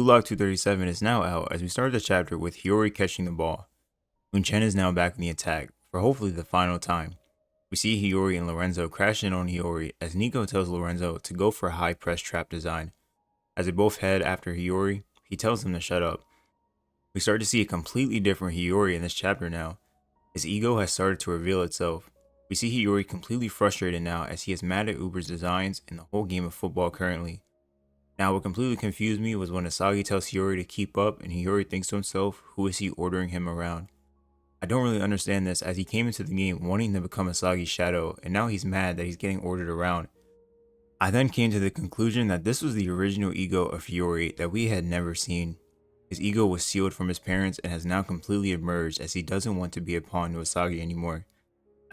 Log 237 is now out as we start the chapter with Hiori catching the ball. Munchen is now back in the attack, for hopefully the final time. We see Hiori and Lorenzo crash in on Hiori as Nico tells Lorenzo to go for a high press trap design. As they both head after Hiori, he tells them to shut up. We start to see a completely different Hiori in this chapter now. His ego has started to reveal itself. We see Hiori completely frustrated now as he is mad at Uber's designs and the whole game of football currently. Now, what completely confused me was when Asagi tells Hiori to keep up and Hiori thinks to himself, who is he ordering him around? I don't really understand this as he came into the game wanting to become Asagi's shadow and now he's mad that he's getting ordered around. I then came to the conclusion that this was the original ego of Hiori that we had never seen. His ego was sealed from his parents and has now completely emerged as he doesn't want to be a pawn to Asagi anymore.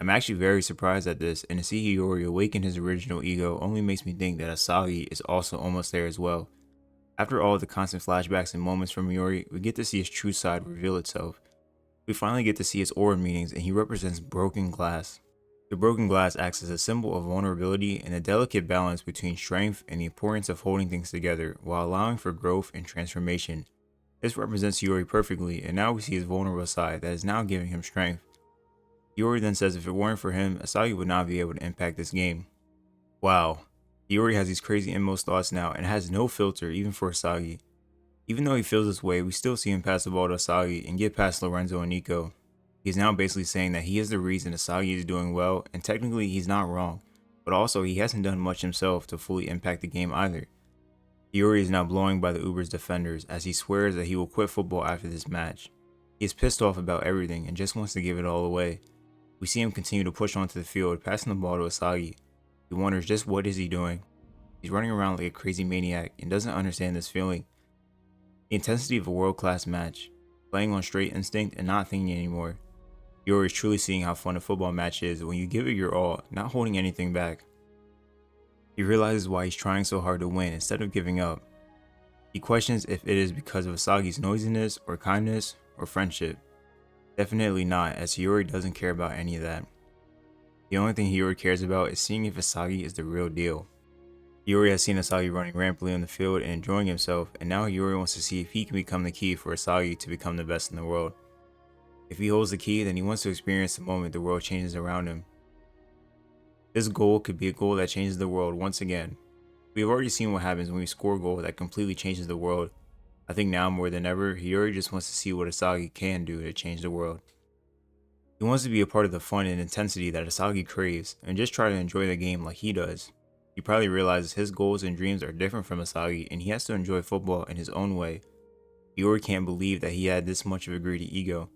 I'm actually very surprised at this, and to see Hiori awaken his original ego only makes me think that Asagi is also almost there as well. After all of the constant flashbacks and moments from Hiori, we get to see his true side reveal itself. We finally get to see his aura meanings and he represents broken glass. The broken glass acts as a symbol of vulnerability and a delicate balance between strength and the importance of holding things together while allowing for growth and transformation. This represents Hiori perfectly, and now we see his vulnerable side that is now giving him strength. Hiori then says if it weren't for him, Asagi would not be able to impact this game. Wow. Hiori has these crazy inmost thoughts now and has no filter even for Asagi. Even though he feels this way, we still see him pass the ball to Asagi and get past Lorenzo and Nico. He's now basically saying that he is the reason Asagi is doing well, and technically he's not wrong, but also he hasn't done much himself to fully impact the game either. Hiori is now blowing by the Uber's defenders as he swears that he will quit football after this match. He is pissed off about everything and just wants to give it all away. We see him continue to push onto the field, passing the ball to Asagi. He wonders just what is he doing. He's running around like a crazy maniac and doesn't understand this feeling. The intensity of a world-class match, playing on straight instinct and not thinking anymore. Hiori is truly seeing how fun a football match is when you give it your all, not holding anything back. He realizes why he's trying so hard to win instead of giving up. He questions if it is because of Asagi's noisiness or kindness or friendship. Definitely not, as Hiori doesn't care about any of that. The only thing Hiori cares about is seeing if Asagi is the real deal. Hiori has seen Asagi running rampantly on the field and enjoying himself, and now Hiori wants to see if he can become the key for Asagi to become the best in the world. If he holds the key, then he wants to experience the moment the world changes around him. This goal could be a goal that changes the world once again. We have already seen what happens when we score a goal that completely changes the world. I think now more than ever, Hiori just wants to see what Asagi can do to change the world. He wants to be a part of the fun and intensity that Asagi craves, and just try to enjoy the game like he does. He probably realizes his goals and dreams are different from Asagi, and he has to enjoy football in his own way. Hiori can't believe that he had this much of a greedy ego.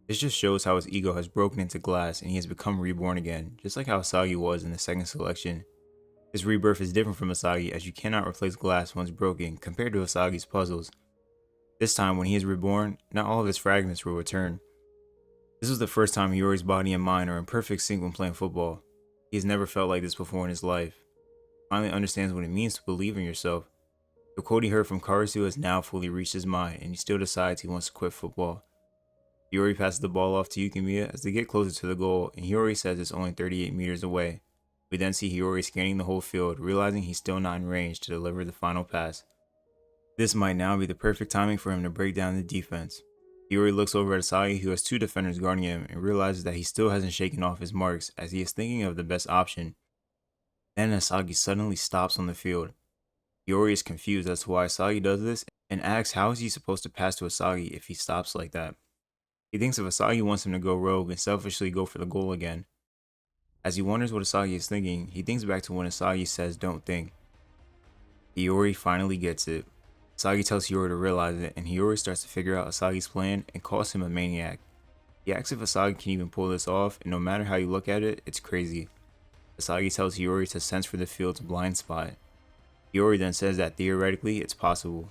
This just shows how his ego has broken into glass and he has become reborn again, just like how Asagi was in the second selection. His rebirth is different from Asagi as you cannot replace glass once broken compared to Asagi's puzzles. This time, when he is reborn, not all of his fragments will return. This was the first time Hiori's body and mind are in perfect sync when playing football. He has never felt like this before in his life. He finally understands what it means to believe in yourself. The quote he heard from Karisu has now fully reached his mind, and he still decides he wants to quit football. Hiori passes the ball off to Yukimiya as they get closer to the goal, and Hiori says it's only 38 meters away. We then see Hiori scanning the whole field, realizing he's still not in range to deliver the final pass. This might now be the perfect timing for him to break down the defense. Hiori looks over at Asagi, who has two defenders guarding him, and realizes that he still hasn't shaken off his marks as he is thinking of the best option. Then Asagi suddenly stops on the field. Hiori is confused as to why Asagi does this and asks how is he supposed to pass to Asagi if he stops like that. He thinks if Asagi wants him to go rogue and selfishly go for the goal again. As he wonders what Asagi is thinking, he thinks back to when Asagi says don't think. Hiori finally gets it. Asagi tells Hiori to realize it, and Hiori starts to figure out Asagi's plan and calls him a maniac. He asks if Asagi can even pull this off, and no matter how you look at it, it's crazy. Asagi tells Hiori to sense for the field's blind spot. Hiori then says that theoretically it's possible.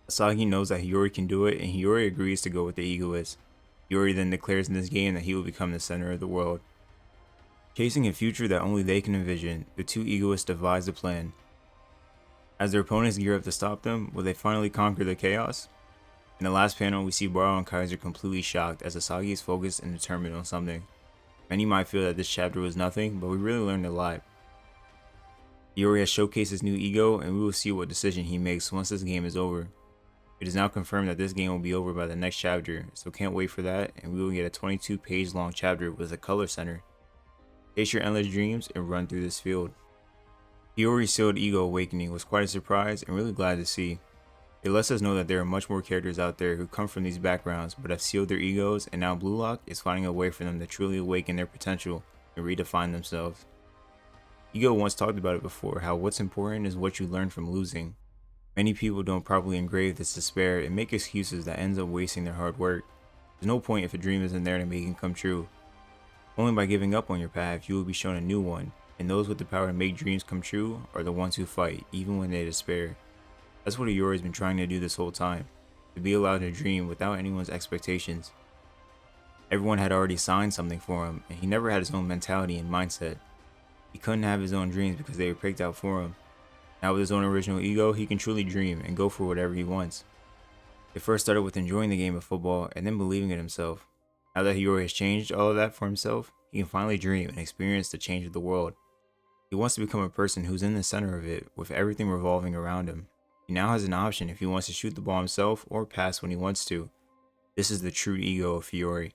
Asagi knows that Hiori can do it, and Hiori agrees to go with the egoist. Hiori then declares in this game that he will become the center of the world. Chasing a future that only they can envision, the two egoists devise a plan. As their opponents gear up to stop them, will they finally conquer the chaos? In the last panel, we see Baro and Kaiser completely shocked as Asagi is focused and determined on something. Many might feel that this chapter was nothing, but we really learned a lot. Hiori has showcased his new ego, and we will see what decision he makes once this game is over. It is now confirmed that this game will be over by the next chapter, so can't wait for that, and we will get a 22-page long chapter with a color center. Chase your endless dreams and run through this field. Hiori's sealed ego awakening was quite a surprise and really glad to see. It lets us know that there are much more characters out there who come from these backgrounds but have sealed their egos, and now Blue Lock is finding a way for them to truly awaken their potential and redefine themselves. Ego once talked about it before, how what's important is what you learn from losing. Many people don't properly engrave this despair and make excuses that ends up wasting their hard work. There's no point if a dream isn't there to make it come true. Only by giving up on your path, you will be shown a new one, and those with the power to make dreams come true are the ones who fight, even when they despair. That's what Hiori's been trying to do this whole time, to be allowed to dream without anyone's expectations. Everyone had already signed something for him, and he never had his own mentality and mindset. He couldn't have his own dreams because they were picked out for him. Now with his own original ego, he can truly dream and go for whatever he wants. It first started with enjoying the game of football and then believing in himself. Now that Hiori has changed all of that for himself, he can finally dream and experience the change of the world. He wants to become a person who's in the center of it, with everything revolving around him. He now has an option if he wants to shoot the ball himself or pass when he wants to. This is the true ego of Hiori.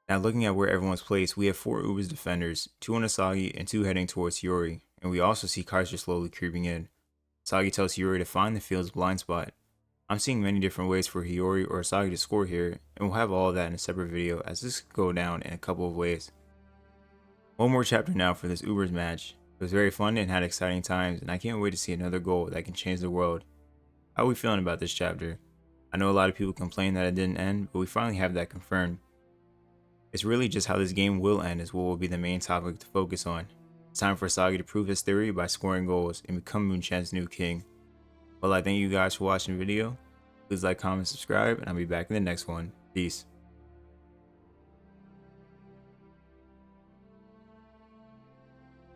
Now looking at where everyone's placed, we have 4 Uber's defenders, 2 on Asagi and 2 heading towards Hiori, and we also see Kaiser slowly creeping in. Asagi tells Hiori to find the field's blind spot. I'm seeing many different ways for Hiori or Asagi to score here, and we'll have all of that in a separate video as this could go down in a couple of ways. One more chapter now for this Uber's match. It was very fun and had exciting times, and I can't wait to see another goal that can change the world. How are we feeling about this chapter? I know a lot of people complain that it didn't end, but we finally have that confirmed. It's really just how this game will end is what will be the main topic to focus on. It's time for Asagi to prove his theory by scoring goals and become Munchen's new king. Well, I thank you guys for watching the video. Please like, comment, subscribe, and I'll be back in the next one. Peace.